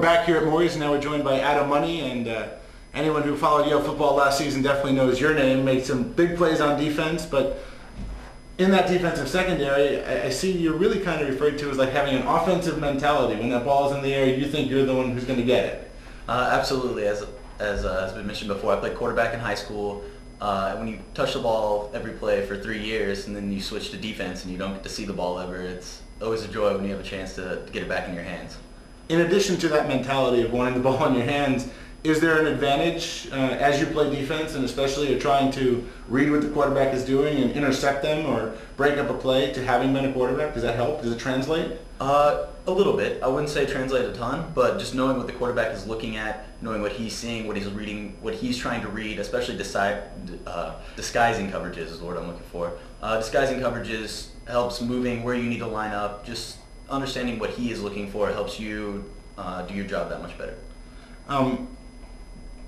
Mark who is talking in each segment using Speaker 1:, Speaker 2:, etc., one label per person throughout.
Speaker 1: back here at Mory's. Now we're joined by Adam Money, and anyone who followed Yale football last season definitely knows your name. Made some big plays on defense, but in that defensive secondary, I see you're really kind of referred to as like having an offensive mentality. When that ball's in the air, you think you're the one who's going to get it.
Speaker 2: Absolutely. As has been mentioned before, I played quarterback in high school. When you touch the ball every play for 3 years and then you switch to defense and you don't get to see the ball ever, it's always a joy when you have a chance to get it back in your hands.
Speaker 1: In addition to that mentality of wanting the ball in your hands, is there an advantage as you play defense, and especially you're trying to read what the quarterback is doing and intercept them or break up a play, to having been a quarterback? Does that help? Does it translate?
Speaker 2: A little bit. I wouldn't say translate a ton, but just knowing what the quarterback is looking at, knowing what he's seeing, what he's reading, what he's trying to read, especially disguising coverages is the word I'm looking for. Disguising coverages helps moving where you need to line up. Just understanding what he is looking for helps you do your job that much better.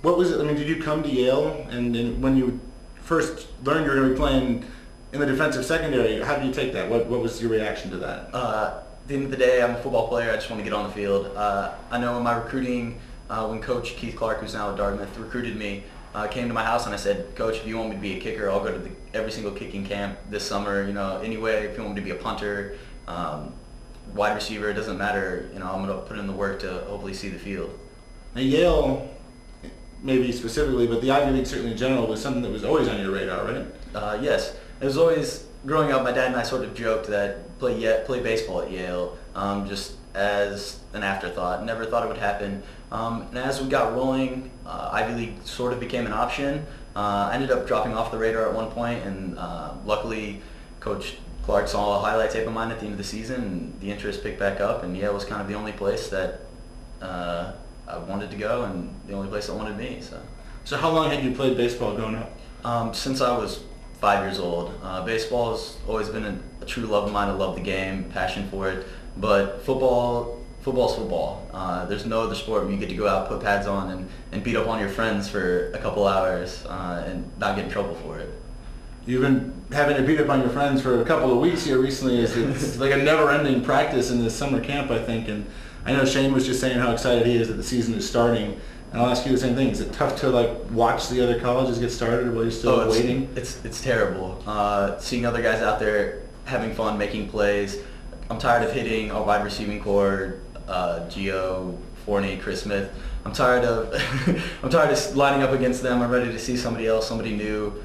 Speaker 1: What was it? I mean, did you come to Yale, and when you first learned you were going to be playing in the defensive secondary, how did you take that? What was your reaction to that?
Speaker 2: At the end of the day, I'm a football player. I just want to get on the field. I know in my recruiting, when Coach Keith Clark, who's now at Dartmouth, recruited me, came to my house and I said, Coach, if you want me to be a kicker, I'll go to every single kicking camp this summer. You know, anyway, if you want me to be a punter, wide receiver, it doesn't matter. You know, I'm going to put in the work to hopefully see the field.
Speaker 1: Now, Yale, maybe specifically, but the Ivy League certainly in general, was something that was always on your radar, right?
Speaker 2: Yes. It was always, growing up, my dad and I sort of joked that play baseball at Yale, just as an afterthought. Never thought it would happen. And as we got rolling, Ivy League sort of became an option. I ended up dropping off the radar at one point, and luckily Coach Clark saw a highlight tape of mine at the end of the season, and the interest picked back up, and Yale was kind of the only place that I wanted to go, and the only place that wanted me.
Speaker 1: So how long had you played baseball growing up?
Speaker 2: Since I was 5 years old. Baseball has always been a true love of mine. I love the game, passion for it. But football's football. There's no other sport where you get to go out, put pads on, and beat up on your friends for a couple hours and not get in trouble for it.
Speaker 1: You've been having to beat up on your friends for a couple of weeks here recently. It's like a never-ending practice in this summer camp, I think. And I know Shane was just saying how excited he is that the season is starting. And I'll ask you the same thing. Is it tough to watch the other colleges get started while you're still waiting?
Speaker 2: It's terrible. Seeing other guys out there having fun, making plays. I'm tired of hitting our wide receiving core, Gio, Forney, Chris Smith. I'm tired of lining up against them. I'm ready to see somebody else, somebody new.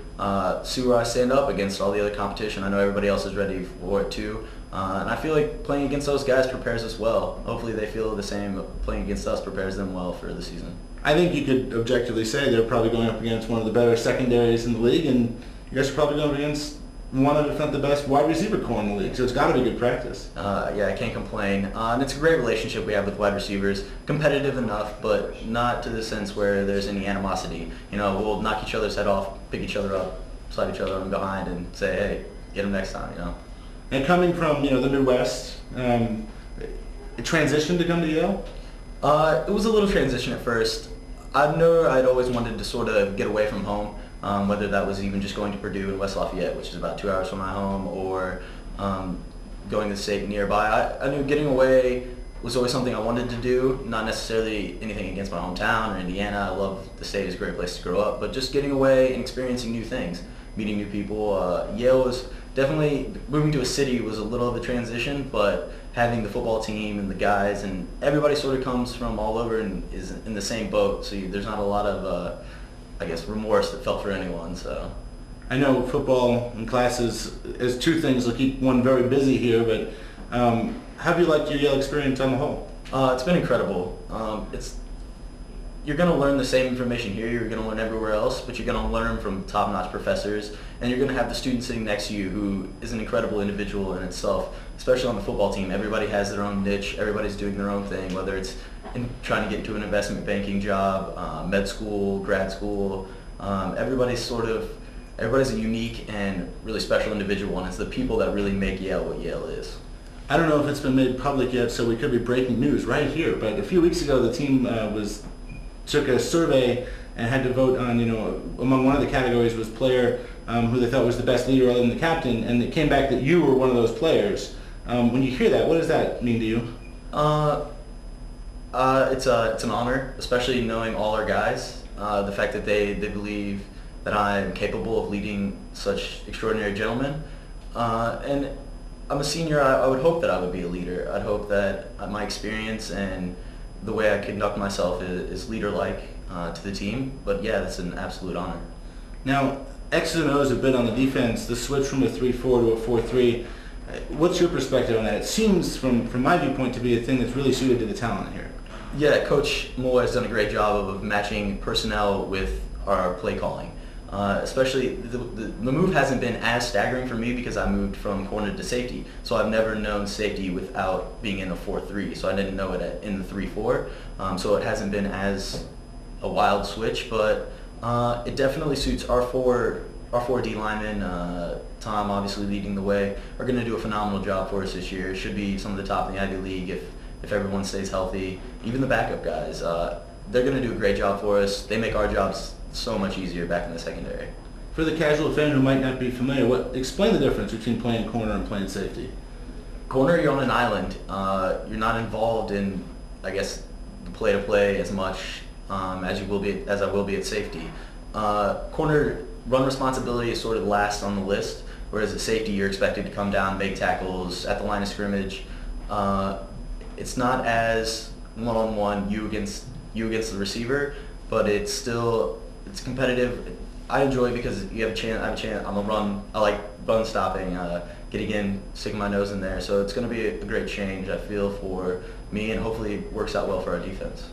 Speaker 2: See where I stand up against all the other competition. I know everybody else is ready for it too. And I feel like playing against those guys prepares us well. Hopefully they feel the same. Playing against us prepares them well for the season.
Speaker 1: I think you could objectively say they're probably going up against one of the better secondaries in the league, and you guys are probably going up against one of, if not the best, wide receiver core in the league. So it's got to be good practice.
Speaker 2: Yeah, I can't complain. And it's a great relationship we have with wide receivers. Competitive enough, but not to the sense where there's any animosity. You know, we'll knock each other's head off, pick each other up, slide each other in behind, and say, hey, get him next time. You know.
Speaker 1: And coming from the Midwest, a transition to come to Yale?
Speaker 2: It was a little transition at first. I know I'd always wanted to sort of get away from home, whether that was even just going to Purdue in West Lafayette, which is about 2 hours from my home, or going to the state nearby. I knew getting away was always something I wanted to do, not necessarily anything against my hometown or Indiana. I love the state. It's a great place to grow up, but just getting away and experiencing new things, meeting new people. Yale was definitely, moving to a city was a little of a transition, but having the football team and the guys and everybody sort of comes from all over and is in the same boat, so there's not a lot of, remorse that felt for anyone. So
Speaker 1: I know football and classes is two things that keep one very busy here, but how have you liked your Yale experience on the whole?
Speaker 2: It's been incredible. You're going to learn the same information here, you're going to learn everywhere else, but you're going to learn from top-notch professors, and you're going to have the student sitting next to you who is an incredible individual in itself, especially on the football team. Everybody has their own niche, everybody's doing their own thing, whether it's trying to get into an investment banking job, med school, grad school. Everybody's a unique and really special individual, and it's the people that really make Yale what Yale is.
Speaker 1: I don't know if it's been made public yet, so we could be breaking news right here, but a few weeks ago the team took a survey and had to vote on, among one of the categories was player who they thought was the best leader other than the captain, and it came back that you were one of those players. When you hear that, what does that mean to you?
Speaker 2: It means a lot to me. I feel like playing against those guys prepares us well. Hopefully they feel the same. Playing against us prepares them well for the season. I know football and classes is two things that keep one very busy here, but you're going to have the student sitting next to you who is an incredible individual in itself, especially on the football team. Everybody's sort of It's an honor, especially knowing all our guys. The fact that they believe that I'm capable of leading such extraordinary gentlemen. And I'm a senior. I would hope that I would be a leader. I'd hope that my experience and the way I conduct myself is leader-like to the team. But yeah, that's an absolute honor.
Speaker 1: Now, X's and O's have been on the defense, the switch from a 3-4 to a 4-3. What's your perspective on that? It seems, from my viewpoint, to be a thing that's really suited to the talent here.
Speaker 2: Yeah, Coach Moore has done a great job of matching personnel with our play calling. Especially, the move hasn't been as staggering for me because I moved from corner to safety. So I've never known safety without being in a 4-3. So I didn't know it in the 3-4. So it hasn't been as a wild switch, but it definitely suits our four D linemen. Tom, obviously leading the way, are going to do a phenomenal job for us this year. Should be some of the top in the Ivy League if everyone stays healthy. Even the backup guys, they're going to do a great job for us. They make our jobs so much easier back in the secondary.
Speaker 1: For the casual fan who might not be familiar, explain the difference between playing corner and playing safety.
Speaker 2: Corner, you're on an island. You're not involved in, I guess, the play-to-play as much as I will be at safety. Corner run responsibility is sort of last on the list, whereas at safety you're expected to come down, make tackles at the line of scrimmage. It's not as one-on-one, you against the receiver, but it's competitive. I enjoy it because you have a chance. I like run stopping, getting in, sticking my nose in there. So it's going to be a great change, I feel, for me, and hopefully it works out well for our defense.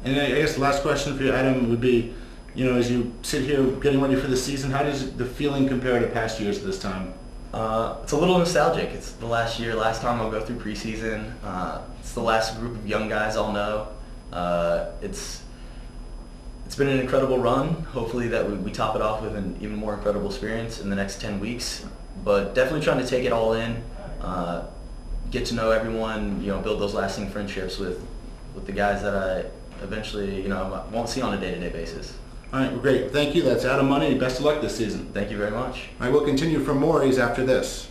Speaker 1: And I guess the last question for you, Adam, would be, as you sit here getting ready for the season, how does the feeling compare to past years at this time?
Speaker 2: It's a little nostalgic. It's the last time I'll go through preseason. It's the last group of young guys I'll know. It's been an incredible run. Hopefully that we top it off with an even more incredible experience in the next 10 weeks. But definitely trying to take it all in, get to know everyone, build those lasting friendships with the guys that I eventually, won't see on a day-to-day basis.
Speaker 1: All right, well, great. Thank you. That's Adam Money. Best of luck this season.
Speaker 2: Thank you very much.
Speaker 1: All right, we'll continue from Mory's after this.